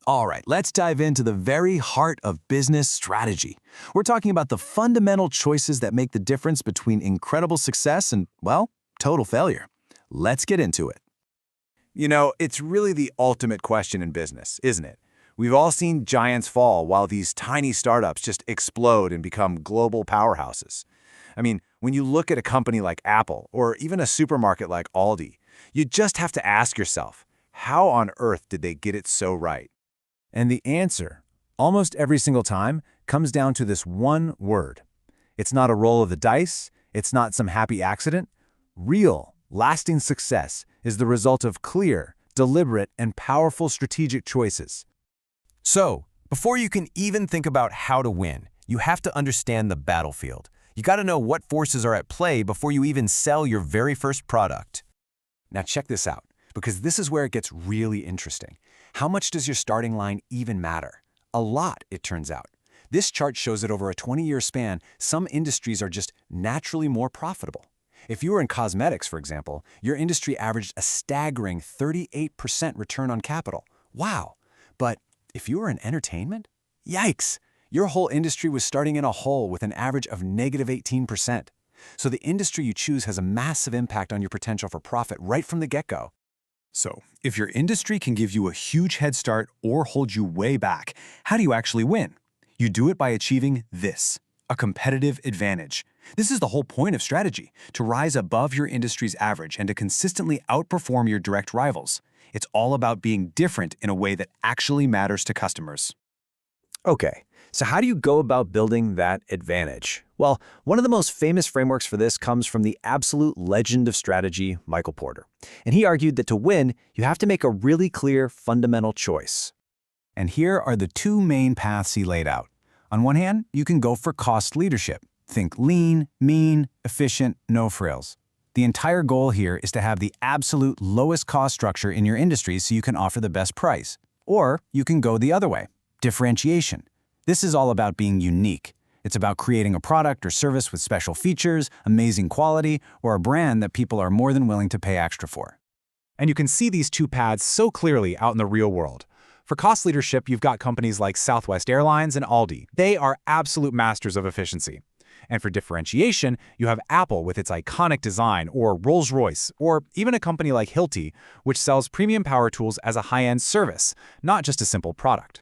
All right, let's dive into the very heart of business strategy. We're talking about the fundamental choices that make the difference between incredible success and, well, total failure. Let's get into it. You know, it's really the ultimate question in business, isn't it? We've all seen giants fall while these tiny startups just explode and become global powerhouses. I mean, when you look at a company like Apple or even a supermarket like Aldi, you just have to ask yourself, how on earth did they get it so right? And the answer, almost every single time, comes down to this one word. It's not a roll of the dice. It's not some happy accident. Real, lasting success is the result of clear, deliberate, and powerful strategic choices. So, before you can even think about how to win, you have to understand the battlefield. You got to know what forces are at play before you even sell your very first product. Now check this out, because this is where it gets really interesting. How much does your starting line even matter? A lot, it turns out. This chart shows that over a 20-year span, some industries are just naturally more profitable. If you were in cosmetics, for example, your industry averaged a staggering 38% return on capital. Wow! But if you were in entertainment, yikes! Your whole industry was starting in a hole with an average of negative 18%. So the industry you choose has a massive impact on your potential for profit right from the get-go. So, if your industry can give you a huge head start or hold you way back, how do you actually win? You do it by achieving this, a competitive advantage. This is the whole point of strategy, to rise above your industry's average and to consistently outperform your direct rivals. It's all about being different in a way that actually matters to customers. Okay, so how do you go about building that advantage? Well, one of the most famous frameworks for this comes from the absolute legend of strategy, Michael Porter. And he argued that to win, you have to make a really clear fundamental choice. And here are the two main paths he laid out. On one hand, you can go for cost leadership. Think lean, mean, efficient, no frills. The entire goal here is to have the absolute lowest cost structure in your industry so you can offer the best price. Or you can go the other way, differentiation. This is all about being unique. It's about creating a product or service with special features, amazing quality, or a brand that people are more than willing to pay extra for. And you can see these two paths so clearly out in the real world. For cost leadership, you've got companies like Southwest Airlines and Aldi. They are absolute masters of efficiency. And for differentiation, you have Apple with its iconic design, or Rolls-Royce, or even a company like Hilti, which sells premium power tools as a high-end service, not just a simple product.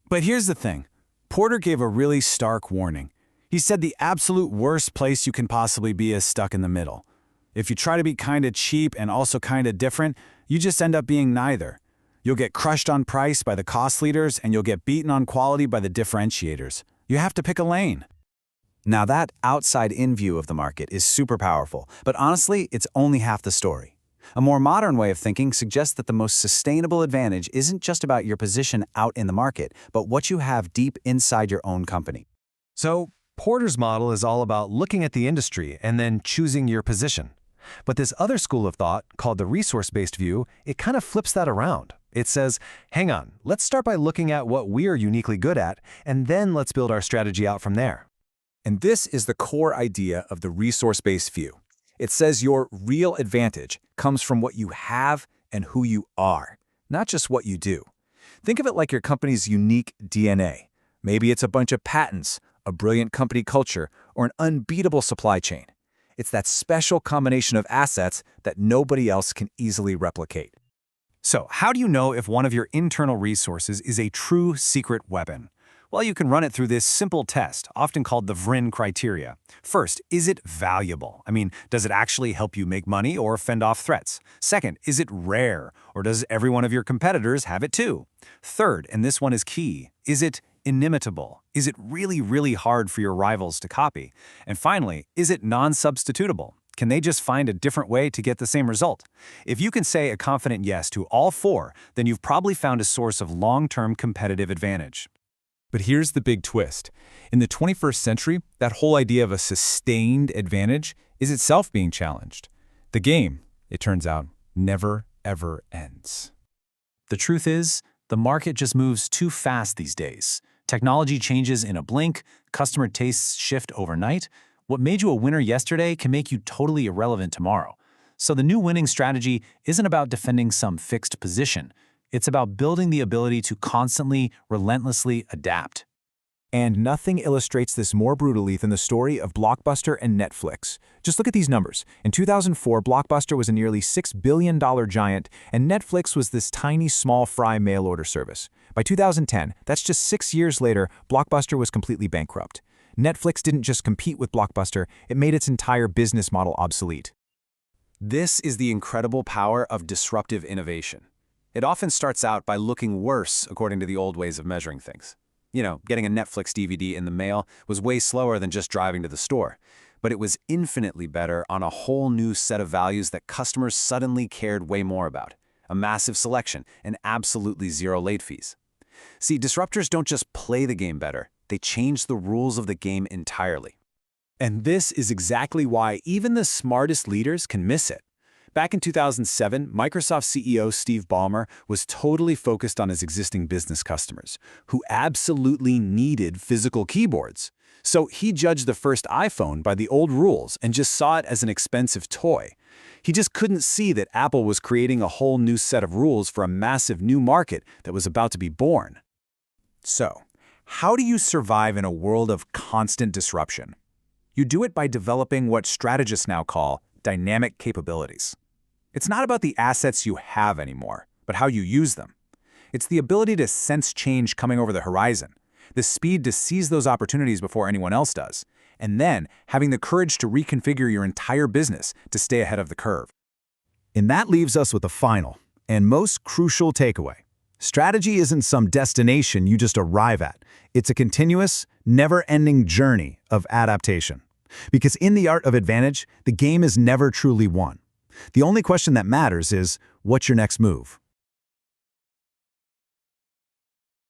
But here's the thing. Porter gave a really stark warning. He said the absolute worst place you can possibly be is stuck in the middle. If you try to be kinda cheap and also kinda different, you just end up being neither. You'll get crushed on price by the cost leaders and you'll get beaten on quality by the differentiators. You have to pick a lane. Now that outside-in view of the market is super powerful, but honestly, it's only half the story. A more modern way of thinking suggests that the most sustainable advantage isn't just about your position out in the market, but what you have deep inside your own company. So, Porter's model is all about looking at the industry and then choosing your position. But this other school of thought, called the resource-based view, it kind of flips that around. It says, hang on, let's start by looking at what we are uniquely good at, and then let's build our strategy out from there. And this is the core idea of the resource-based view. It says your real advantage comes from what you have and who you are, not just what you do. Think of it like your company's unique DNA. Maybe it's a bunch of patents, a brilliant company culture, or an unbeatable supply chain. It's that special combination of assets that nobody else can easily replicate. So, how do you know if one of your internal resources is a true secret weapon? Well, you can run it through this simple test, often called the VRIN criteria. First, is it valuable? I mean, does it actually help you make money or fend off threats? Second, is it rare? Or does every one of your competitors have it too? Third, and this one is key, is it inimitable? Is it really, really hard for your rivals to copy? And finally, is it non-substitutable? Can they just find a different way to get the same result? If you can say a confident yes to all four, then you've probably found a source of long-term competitive advantage. But here's the big twist. In the 21st century, that whole idea of a sustained advantage is itself being challenged. The game, it turns out, never, ever ends. The truth is, the market just moves too fast these days. Technology changes in a blink, customer tastes shift overnight. What made you a winner yesterday can make you totally irrelevant tomorrow. So the new winning strategy isn't about defending some fixed position. It's about building the ability to constantly, relentlessly adapt. And nothing illustrates this more brutally than the story of Blockbuster and Netflix. Just look at these numbers. In 2004, Blockbuster was a nearly $6 billion giant, and Netflix was this tiny, small fry mail-order service. By 2010, that's just 6 years later, Blockbuster was completely bankrupt. Netflix didn't just compete with Blockbuster, it made its entire business model obsolete. This is the incredible power of disruptive innovation. It often starts out by looking worse according to the old ways of measuring things. You know, getting a Netflix DVD in the mail was way slower than just driving to the store, but it was infinitely better on a whole new set of values that customers suddenly cared way more about. A massive selection and absolutely zero late fees. See, disruptors don't just play the game better, they change the rules of the game entirely. And this is exactly why even the smartest leaders can miss it. Back in 2007, Microsoft CEO Steve Ballmer was totally focused on his existing business customers, who absolutely needed physical keyboards. So he judged the first iPhone by the old rules and just saw it as an expensive toy. He just couldn't see that Apple was creating a whole new set of rules for a massive new market that was about to be born. So, how do you survive in a world of constant disruption? You do it by developing what strategists now call dynamic capabilities. It's not about the assets you have anymore, but how you use them. It's the ability to sense change coming over the horizon, the speed to seize those opportunities before anyone else does, and then having the courage to reconfigure your entire business to stay ahead of the curve. And that leaves us with the final and most crucial takeaway. Strategy isn't some destination you just arrive at. It's a continuous, never-ending journey of adaptation. Because in the art of advantage, the game is never truly won. The only question that matters is, what's your next move?